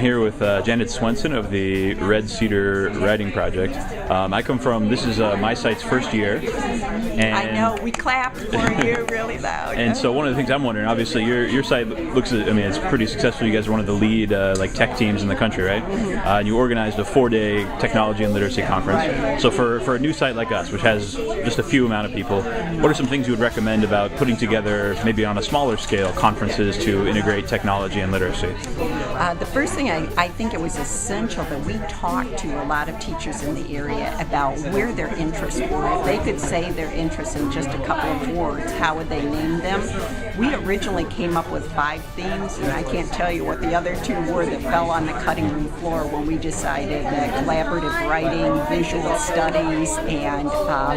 here with Janet Swenson of the Red Cedar Writing Project. I come from, this is my site's first year. And I know, we clapped for you really loud. And so one of the things I'm wondering, obviously your site looks, I mean, it's pretty successful. You guys are one of the lead like tech teams in the country, right? And you organized a 4-day technology and literacy conference. So for a new site like us, which has just a few amount of people, what are some things you would recommend about putting together, maybe on a smaller scale, conferences to integrate technology and literacy? The first thing, I think it was essential that we talked to a lot of teachers in the area about where their interests were. If they could say their interests in just a couple of words, how would they name them? We originally came up with 5 themes, and I can't tell you what the other 2 were that fell on the cutting room floor when we decided that collaborative writing, visual studies, and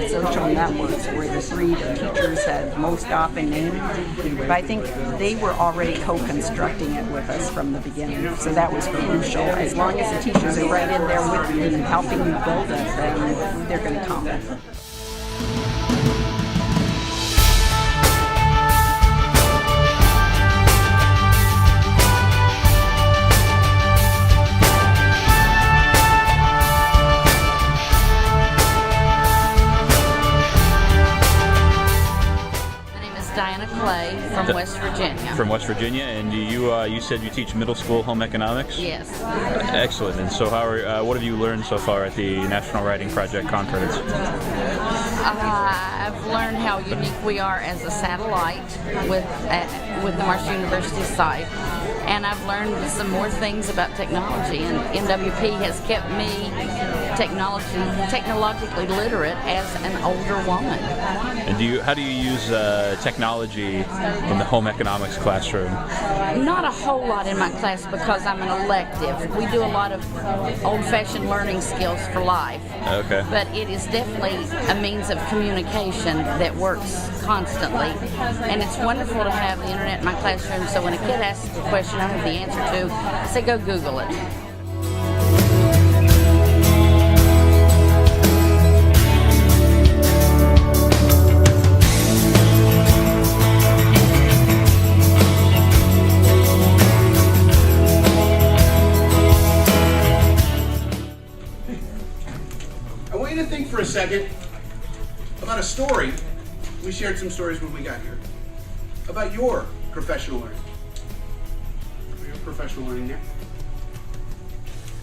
social networks were the 3 that teachers had most often named. But I think they were already co-constructing it with us from the beginning. So that was crucial. As long as the teachers are right in there with you and helping you build it, then they're going to come. From West Virginia. From West Virginia, and you said you teach middle school home economics? Yes. Excellent. And so what have you learned so far at the National Writing Project Conference? I've learned how unique we are as a satellite with the Marshall University site, and I've learned some more things about technology, and NWP has kept me technologically literate as an older woman. And how do you use technology in the home economics classroom? Not a whole lot in my class because I'm an elective. We do a lot of old-fashioned learning skills for life. Okay. But it is definitely a means of communication that works constantly. And it's wonderful to have the internet in my classroom, so when a kid asks a question I have the answer to, I say go Google it. Think for a second about a story. We shared some stories when we got here about your professional learning. Your professional learning there.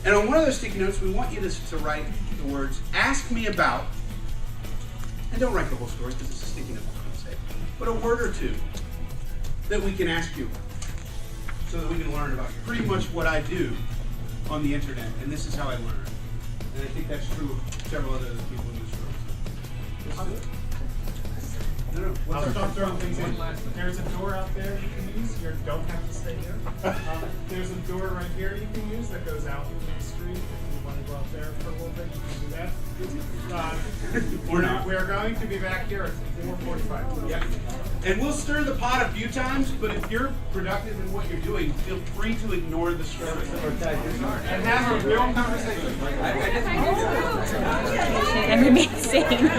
And on one of those sticky notes, we want you to write the words, ask me about, and don't write the whole story because it's a sticky note, but a word or 2 that we can ask you so that we can learn about you. Pretty much what I do on the internet, and this is how I learn. And I think that's true of several other people in this room. Let's do it. I'll start throwing things in. There's a door out there you can use. You don't have to stay here. There's a door right here you can use that goes out into the street. If you want to go out there for a little bit, you can do that. Or not. We're going to be back here at 4:45. Yeah. And we'll stir the pot a few times, but if you're productive in what you're doing, feel free to ignore the stir and have a real conversation. And remain sane.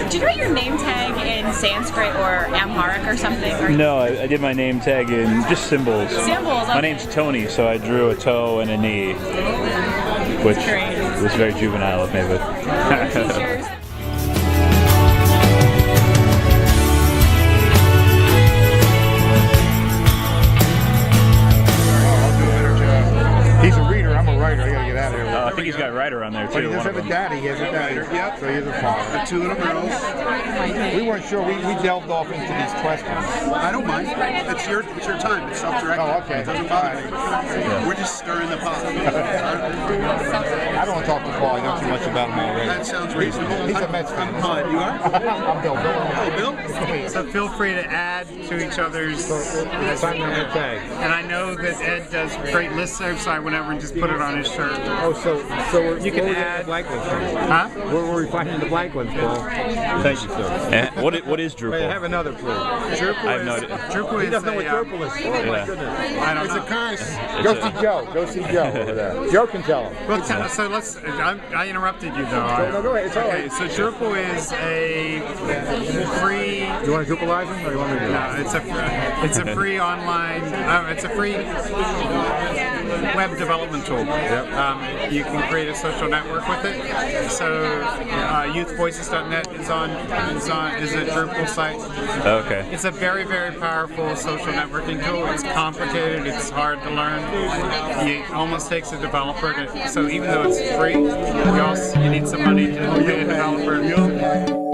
Do you write your name tag in Sanskrit or Amharic or something? Or No, I did my name tag in just symbols. Symbols. Okay. My name's Tony, so I drew a toe and a knee, which was very juvenile of me, but. Teachers. He's a reader, I'm a writer, I gotta get out of here. I think he's got writer on there too. But he does have a daddy, he has a daddy. Yep. So he has a father. The 2 little girls. We weren't sure, we delved off into these questions. I don't mind. It's your time. It's self-directed. Oh, okay. It doesn't bother me. We're just stirring the pot. I don't want to talk to Paul, I know too much about him already. That sounds reasonable. He's a Mets fan. You are? I'm Bill. Oh, Bill? So feel free to add to each other's. Sign on the tag. And I know that Ed does great listservs, so I went over and just put it on his shirt. Oh, so You can add. the blank ones, Paul? Huh? Where were we finding the blank ones, Paul? Thank you, sir. What is Drupal? Wait, I have another clue. I have no idea. Drupal He is doesn't know what a, Drupal is. Oh my Yeah. goodness. I don't It's know. a curse. Go see Joe. Go see Joe over there. Joe can tell him. Well, so let's. I interrupted you though. No, go ahead. It's all Okay, right. so Drupal is a free. You want to Drupalize him, or you want me to do No, it's a free online. It's a free web development tool. You can create a social network with it. So youthvoices.net is a Drupal site. Okay. It's a very, very powerful social networking tool. It's complicated. It's hard to learn. It almost takes a developer to. So even though it's free, you need some money to pay a developer.